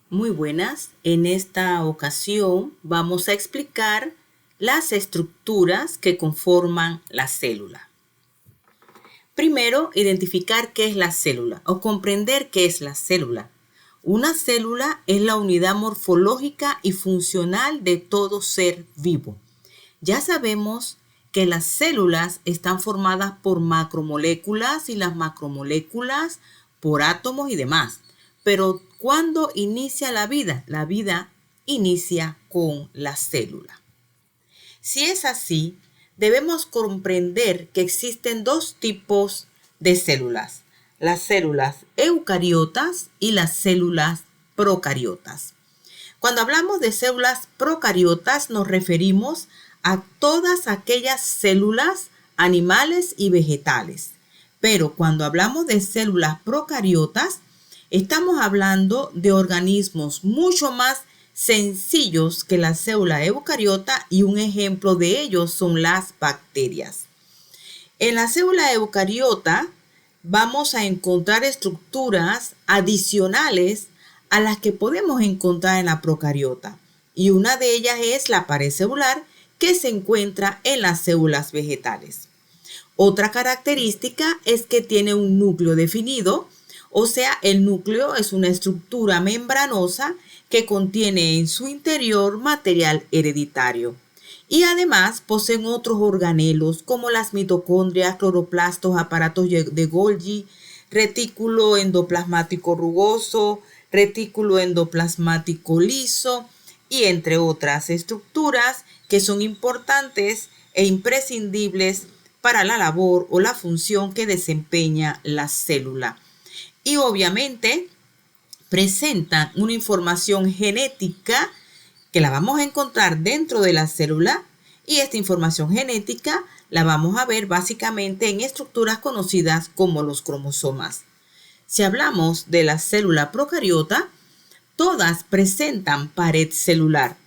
Muy buenas. En esta ocasión vamos a explicar las estructuras que conforman la célula. Primero, identificar qué es la célula o comprender qué es la célula. Una célula es la unidad morfológica y funcional de todo ser vivo. Ya sabemos que las células están formadas por macromoléculas y las macromoléculas por átomos y demás. Pero ¿cuándo inicia la vida? La vida inicia con la célula. Si es así, debemos comprender que existen dos tipos de células: las células eucariotas y las células procariotas. Cuando hablamos de células procariotas nos referimos a todas aquellas células animales y vegetales. Pero cuando hablamos de células procariotas, estamos hablando de organismos mucho más sencillos que la célula eucariota, y un ejemplo de ellos son las bacterias. En la célula eucariota vamos a encontrar estructuras adicionales a las que podemos encontrar en la procariota, y una de ellas es la pared celular, que se encuentra en las células vegetales. Otra característica es que tiene un núcleo definido, o sea, el núcleo es una estructura membranosa que contiene en su interior material hereditario. Y además poseen otros organelos como las mitocondrias, cloroplastos, aparatos de Golgi, retículo endoplasmático rugoso, retículo endoplasmático liso y entre otras estructuras que son importantes e imprescindibles para la labor o la función que desempeña la célula. Y obviamente presentan una información genética que la vamos a encontrar dentro de la célula, y esta información genética la vamos a ver básicamente en estructuras conocidas como los cromosomas. Si hablamos de la célula procariota, todas presentan pared celular.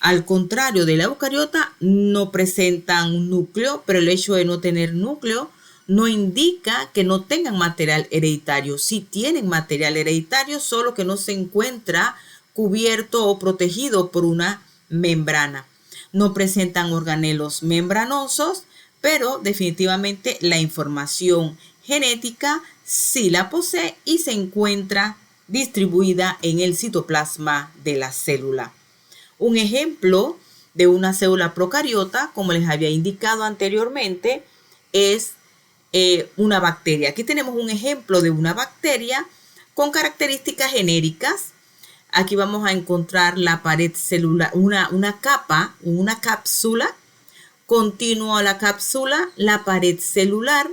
Al contrario de la eucariota, no presentan un núcleo, pero el hecho de no tener núcleo no indica que no tengan material hereditario. Sí tienen material hereditario, solo que no se encuentra cubierto o protegido por una membrana. No presentan organelos membranosos, pero definitivamente la información genética sí la posee y se encuentra distribuida en el citoplasma de la célula. Un ejemplo de una célula procariota, como les había indicado anteriormente, es una bacteria. Aquí tenemos un ejemplo de una bacteria con características genéricas. Aquí vamos a encontrar la pared celular, una capa, una cápsula, continuo a la cápsula, la pared celular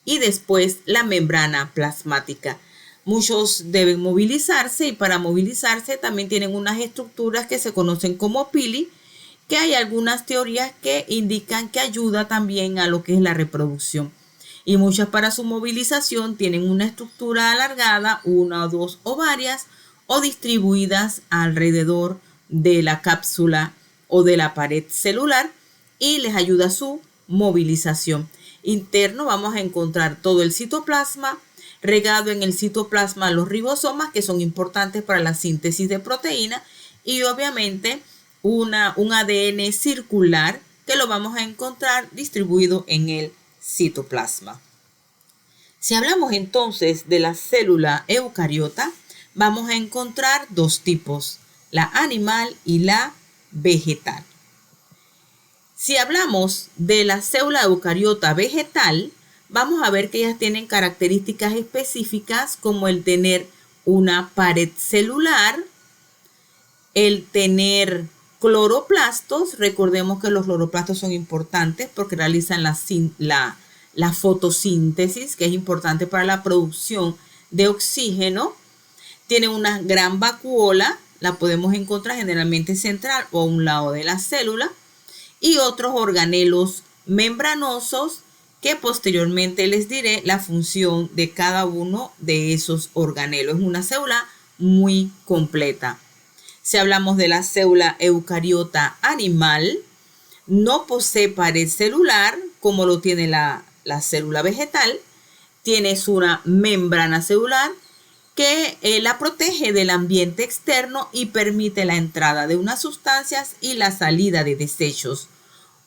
y después la membrana plasmática. Muchos deben movilizarse, y para movilizarse también tienen unas estructuras que se conocen como pili, que hay algunas teorías que indican que ayuda también a lo que es la reproducción. Y muchas, para su movilización, tienen una estructura alargada, una o dos o varias, o distribuidas alrededor de la cápsula o de la pared celular, y les ayuda a su movilización. Interno vamos a encontrar todo el citoplasma, regado en el citoplasma los ribosomas, que son importantes para la síntesis de proteína, y obviamente un ADN circular que lo vamos a encontrar distribuido en el citoplasma. Si hablamos entonces de la célula eucariota, vamos a encontrar dos tipos: la animal y la vegetal. Si hablamos de la célula eucariota vegetal, vamos a ver que ellas tienen características específicas, como el tener una pared celular, el tener cloroplastos. Recordemos que los cloroplastos son importantes porque realizan la fotosíntesis, que es importante para la producción de oxígeno. Tiene una gran vacuola, la podemos encontrar generalmente central o a un lado de la célula, y otros organelos membranosos que posteriormente les diré la función de cada uno de esos organelos. Es una célula muy completa. Si hablamos de la célula eucariota animal, no posee pared celular como lo tiene la célula vegetal. Tienes una membrana celular que la protege del ambiente externo y permite la entrada de unas sustancias y la salida de desechos.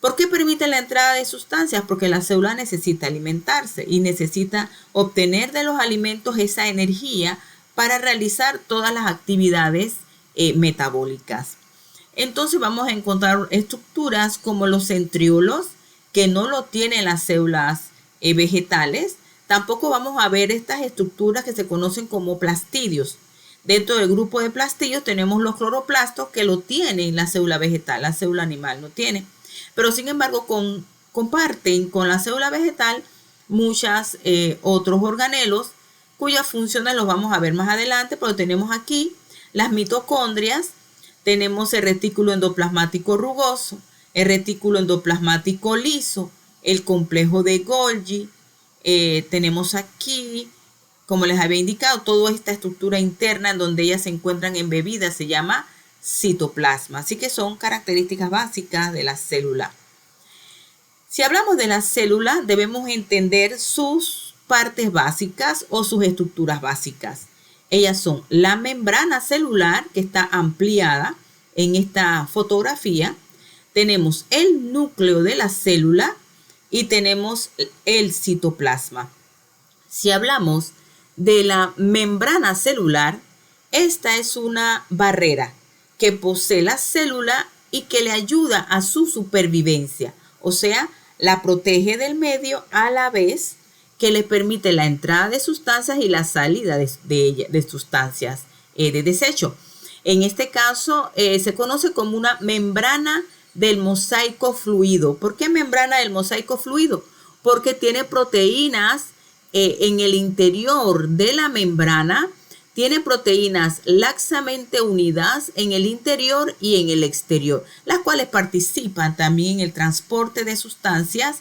¿Por qué permite la entrada de sustancias? Porque la célula necesita alimentarse y necesita obtener de los alimentos esa energía para realizar todas las actividades metabólicas. Entonces vamos a encontrar estructuras como los centriolos, que no lo tienen las células vegetales. Tampoco vamos a ver estas estructuras que se conocen como plastidios. Dentro del grupo de plastidios tenemos los cloroplastos, que lo tienen la célula vegetal, la célula animal no tiene. Pero sin embargo comparten con la célula vegetal muchos otros organelos cuyas funciones los vamos a ver más adelante, pero tenemos aquí las mitocondrias, tenemos el retículo endoplasmático rugoso, el retículo endoplasmático liso, el complejo de Golgi, tenemos aquí, como les había indicado, toda esta estructura interna en donde ellas se encuentran embebidas se llama citoplasma. Así que son características básicas de la célula. Si hablamos de la célula, debemos entender sus partes básicas o sus estructuras básicas. Ellas son la membrana celular, que está ampliada en esta fotografía. Tenemos el núcleo de la célula y tenemos el citoplasma. Si hablamos de la membrana celular, esta es una barrera que posee la célula y que le ayuda a su supervivencia. O sea, la protege del medio a la vez que le permite la entrada de sustancias y la salida de sustancias de desecho. En este caso se conoce como una membrana del mosaico fluido. ¿Por qué membrana del mosaico fluido? Porque tiene proteínas en el interior de la membrana, tiene proteínas laxamente unidas en el interior y en el exterior, las cuales participan también en el transporte de sustancias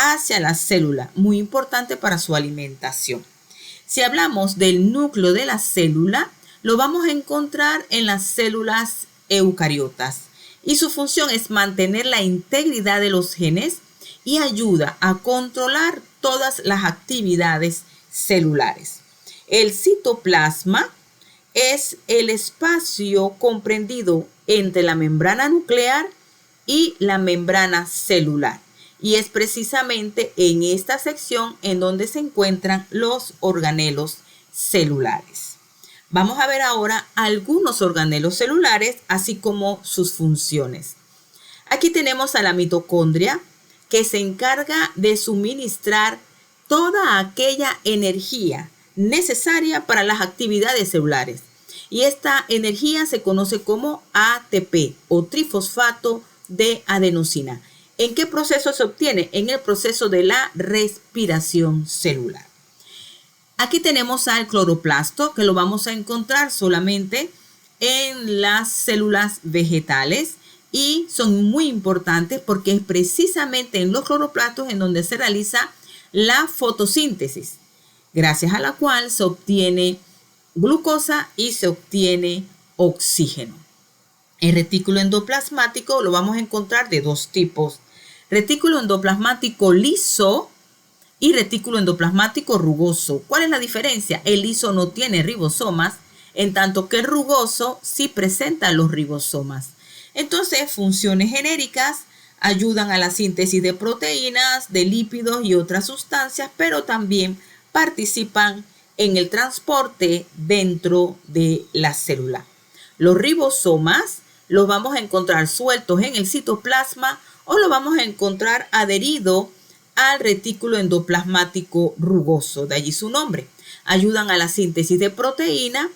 hacia la célula, muy importante para su alimentación. Si hablamos del núcleo de la célula, lo vamos a encontrar en las células eucariotas y su función es mantener la integridad de los genes y ayuda a controlar todas las actividades celulares. El citoplasma es el espacio comprendido entre la membrana nuclear y la membrana celular. Y es precisamente en esta sección en donde se encuentran los organelos celulares. Vamos a ver ahora algunos organelos celulares, así como sus funciones. Aquí tenemos a la mitocondria, que se encarga de suministrar toda aquella energía necesaria para las actividades celulares. Y esta energía se conoce como ATP o trifosfato de adenosina. ¿En qué proceso se obtiene? En el proceso de la respiración celular. Aquí tenemos al cloroplasto, que lo vamos a encontrar solamente en las células vegetales y son muy importantes porque es precisamente en los cloroplastos en donde se realiza la fotosíntesis, gracias a la cual se obtiene glucosa y se obtiene oxígeno. El retículo endoplasmático lo vamos a encontrar de dos tipos: retículo endoplasmático liso y retículo endoplasmático rugoso. ¿Cuál es la diferencia? El liso no tiene ribosomas, en tanto que el rugoso sí presenta los ribosomas. Entonces, funciones genéricas: ayudan a la síntesis de proteínas, de lípidos y otras sustancias, pero también participan en el transporte dentro de la célula. Los ribosomas los vamos a encontrar sueltos en el citoplasma o lo vamos a encontrar adherido al retículo endoplasmático rugoso, de allí su nombre. Ayudan a la síntesis de proteína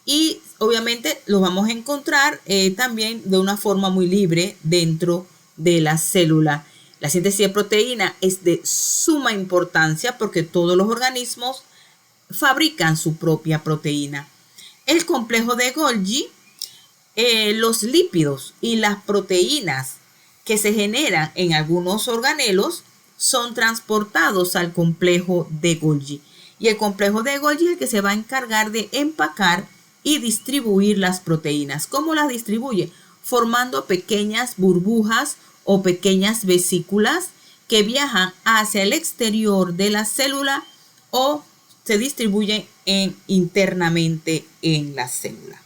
y obviamente los vamos a encontrar también de una forma muy libre dentro de la célula. La síntesis de proteína es de suma importancia porque todos los organismos fabrican su propia proteína. El complejo de Golgi, los lípidos y las proteínas que se generan en algunos organelos son transportados al complejo de Golgi. Y el complejo de Golgi es el que se va a encargar de empacar y distribuir las proteínas. ¿Cómo las distribuye? Formando pequeñas burbujas o pequeñas vesículas que viajan hacia el exterior de la célula o se distribuyen internamente en la célula.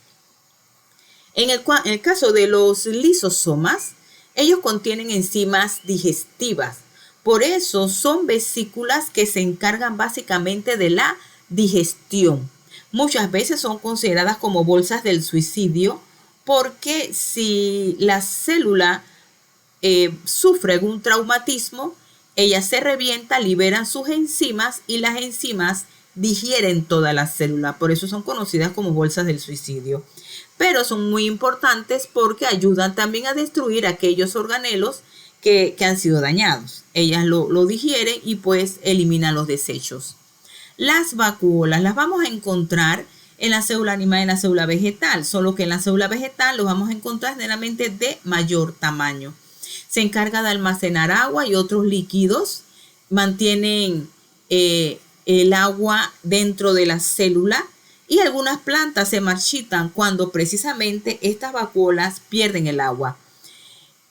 En el caso de los lisosomas, ellos contienen enzimas digestivas. Por eso son vesículas que se encargan básicamente de la digestión. Muchas veces son consideradas como bolsas del suicidio porque si la célula sufre un traumatismo, ella se revienta, liberan sus enzimas y las enzimas digieren toda la célula. Por eso son conocidas como bolsas del suicidio. Pero son muy importantes porque ayudan también a destruir aquellos organelos que han sido dañados. Ellas lo digieren y pues eliminan los desechos. Las vacuolas las vamos a encontrar en la célula animal y en la célula vegetal, solo que en la célula vegetal los vamos a encontrar generalmente de mayor tamaño. Se encarga de almacenar agua y otros líquidos, mantienen el agua dentro de la célula y algunas plantas se marchitan cuando precisamente estas vacuolas pierden el agua.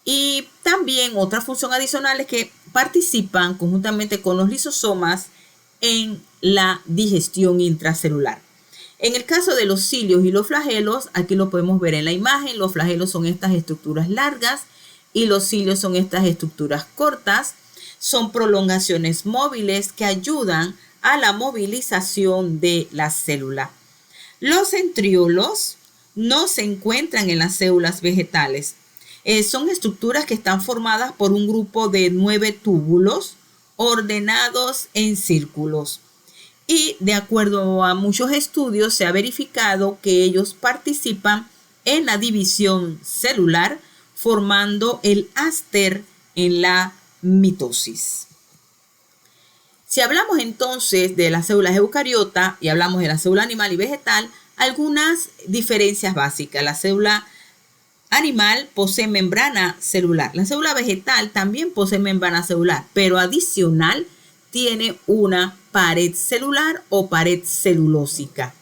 Y también otra función adicional es que participan conjuntamente con los lisosomas en la digestión intracelular. En el caso de los cilios y los flagelos, aquí lo podemos ver en la imagen, los flagelos son estas estructuras largas y los cilios son estas estructuras cortas. Son prolongaciones móviles que ayudan a la movilización de la célula. Los centriolos no se encuentran en las células vegetales. Son estructuras que están formadas por un grupo de 9 túbulos ordenados en círculos. Y de acuerdo a muchos estudios se ha verificado que ellos participan en la división celular formando el áster en la mitosis. Si hablamos entonces de las células eucariota y hablamos de la célula animal y vegetal, algunas diferencias básicas. La célula animal posee membrana celular. La célula vegetal también posee membrana celular, pero adicional tiene una pared celular o pared celulósica.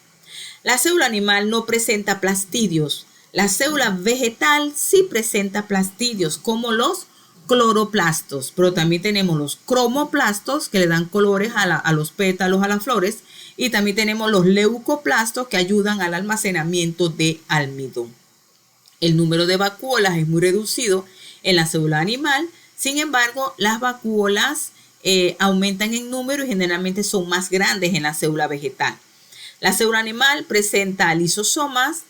La célula animal no presenta plastidios. La célula vegetal sí presenta plastidios, como los cloroplastos, pero también tenemos los cromoplastos que le dan colores a los pétalos, a las flores, y también tenemos los leucoplastos que ayudan al almacenamiento de almidón. El número de vacuolas es muy reducido en la célula animal, sin embargo, las vacuolas aumentan en número y generalmente son más grandes en la célula vegetal. La célula animal presenta lisosomas,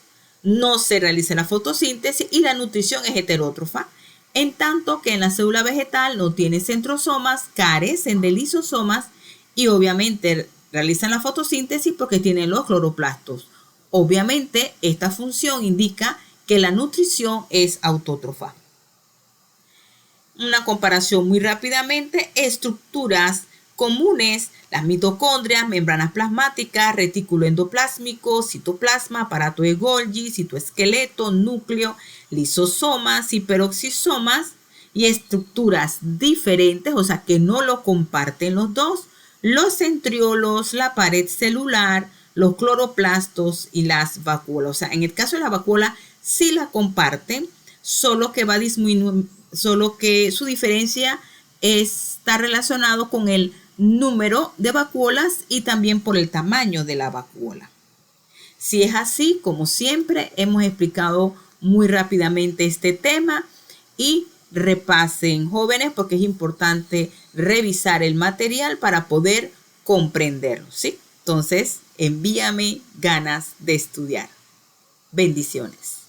no se realiza la fotosíntesis y la nutrición es heterótrofa, en tanto que en la célula vegetal no tiene centrosomas, carecen de lisosomas y obviamente realizan la fotosíntesis porque tienen los cloroplastos. Obviamente esta función indica que la nutrición es autótrofa. Una comparación muy rápidamente, estructuras comunes, las mitocondrias, membranas plasmáticas, retículo endoplásmico, citoplasma, aparato de Golgi, citoesqueleto, núcleo, lisosomas y peroxisomas, y estructuras diferentes, o sea que no lo comparten los dos, los centriolos, la pared celular, los cloroplastos y las vacuolas. O sea, en el caso de la vacuola sí la comparten, solo que va disminuyendo, solo que su diferencia está relacionado con el número de vacuolas y también por el tamaño de la vacuola. Si es así, como siempre, hemos explicado muy rápidamente este tema y repasen, jóvenes, porque es importante revisar el material para poder comprenderlo, ¿sí? Entonces, envíame ganas de estudiar. Bendiciones.